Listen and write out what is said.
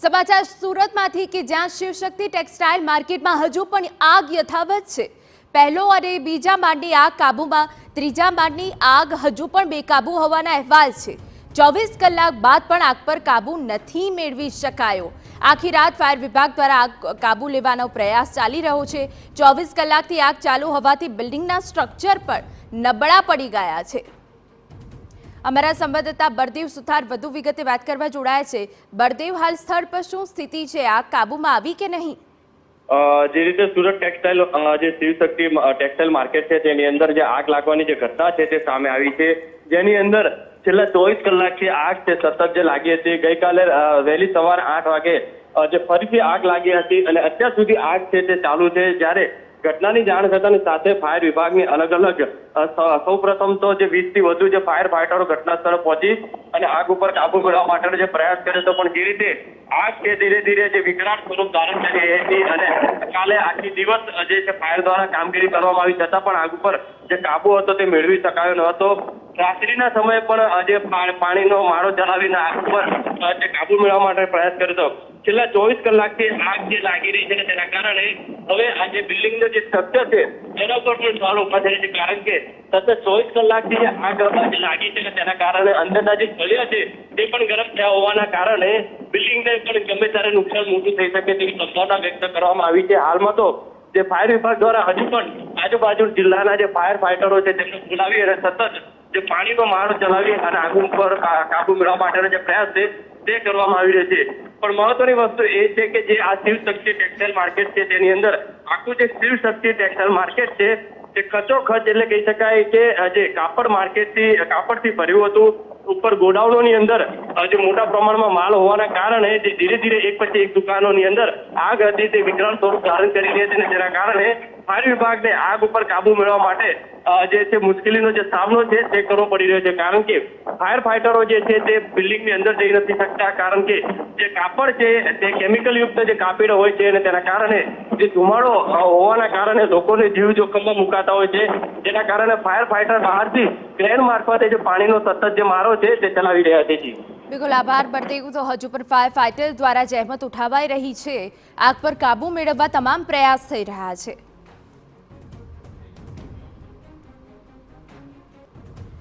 સમાચાર સુરતમાંથી કે જ્યાં શિવશક્તિ ટેક્સટાઇલ માર્કેટમાં હજુ પણ આગ યથાવત છે। પહેલો અને બીજા માળની આગ કાબૂમાં, ત્રીજા માળની આગ હજુ પણ બેકાબૂ હોવાના અહેવાલ છે। 24 કલાક બાદ પણ આગ પર કાબૂ નથી મેળવી શકાયો। આખી રાત ફાયર વિભાગ દ્વારા આગ કાબૂ લેવાનો પ્રયાસ ચાલી રહ્યો છે। 24 કલાકથી આગ ચાલુ હોવાથી બિલ્ડિંગના સ્ટ્રક્ચર પર નબળા પડી ગયા છે। અમારા સંવાદદાતા બળદેવ સુથાર વધુ વિગતે વાત કરવા જોડાયા છે। બળદેવ, હાલ સ્થળ પર શું સ્થિતિ છે? આગ કાબૂમાં આવી કે નહીં? જે રીતે સુરત ટેક્સટાઇલ જે શિવશક્તિ ટેક્સટાઇલ માર્કેટ છે તેની અંદર જે આગ લાગવાની જે ઘટના છે તે સામે આવી છે, જેની અંદર છેલ્લા 24 કલાકથી આગ છે સતત જે લાગી હતી। ગઈકાલે વહેલી સવારે 8 વાગે જે ફરીથી આગ લાગી હતી અને અત્યાર સુધી આગ છે તે ચાલુ છે। જ્યારે ઘટનાની જાણ થતાની સાથે ફાયર વિભાગની અલગ અલગ સૌપ્રથમ તો જે 20 થી વધુ જે ફાયર ફાઈટરો ઘટના સ્થળે પહોંચી અને આગ ઉપર કાબુ મેળવવા માટેનો જે પ્રયાસ કર્યો હતો, પણ જે રીતે આગ છે ધીરે ધીરે જે વિકરાળ સ્વરૂપ ધારણ કરી રહી હતી અને કાલે આખી દિવસ જે છે ફાયર દ્વારા કામગીરી કરવામાં આવી છતાં પણ આગ ઉપર જે કાબુ હતો તે મેળવી શકાયો ન હતો। રાત્રિના સમયે પણ જે પાણીનો માળો ચલાવીને આગ ઉપર જે કાબુ મેળવવા માટે પ્રયાસ કર્યો હતો। છેલ્લા 24 કલાકથી આગ જે લાગી રહી છે તેના કારણે હવે આ જે બિલ્ડિંગનો જે સ્ટ્રક્ચર છે તેના ઉપર પણ સવાલ ઉભા થઈ છે, કારણ કે સતત 24 કલાકથી જે આગ જે લાગી છે તેના કારણે અંદરના જે સળિયા છે તે પણ ગરમ થયા હોવાના કારણે બિલ્ડિંગને પણ ગમે ત્યારે નુકસાન મોટું થઈ શકે તેવી સંભાવના વ્યક્ત કરવામાં આવી છે। હાલમાં તો જે ફાયર વિભાગ દ્વારા હજુ પણ આજુબાજુ જિલ્લાના જે ફાયર ફાઈટરો છે તેમને બોલાવી અને સતત જે પાણીનો મારો ચલાવી અને આગ ઉપર કાબુ મેળવવા માટેનો જે પ્રયાસ છે તે કરવામાં આવી રહ્યો છે। પણ મહત્વની વસ્તુ એ છે કે જે આ શિવશક્તિ ટેક્સટાઇલ માર્કેટ છે તેની અંદર આખું જે શિવશક્તિ ટેક્સટાઇલ માર્કેટ છે તે ખચોખચ એટલે કહી શકાય કે જે કાપડથી ભર્યું હતું। ઉપર ગોડાઉનોની અંદર જે મોટા પ્રમાણમાં માલ હોવાના કારણે જે ધીરે ધીરે એક પછી એક દુકાનોની અંદર આગ હતી તે વિકરાળ સ્વરૂપ ધારણ કરી રહી હતી, જેના કારણે ફાયર વિભાગને આગ ઉપર કાબુ મેળવવા માટે જે છે મુશ્કેલીનો જે સામનો છે તે કરવો પડી રહ્યો છે, કારણ કે ફાયર ફાઈટરો જે છે તે બિલ્ડિંગની અંદર જઈ નથી શકતા, કારણ કે જે કાપડ છે તે કેમિકલ યુક્ત જે કાપડ હોય છે અને તેના કારણે જે ધુમાડો હોવાના કારણે લોકોને જીવ જોખમમાં મુકાતા હોય છે, જેના કારણે ફાયર ફાઈટર બહારથી ક્રેન મારફતે જે પાણીનો સતત જે મારો છે તે ચલાવી રહ્યા છે। બિલકુલ આભાર બળદેવ। તો હજુ પણ ફાયર ફાઈટર દ્વારા જહેમત ઉઠાવાઈ રહી છે। આગ પર કાબુ મેળવવા તમામ પ્રયાસ થઈ રહ્યા છે।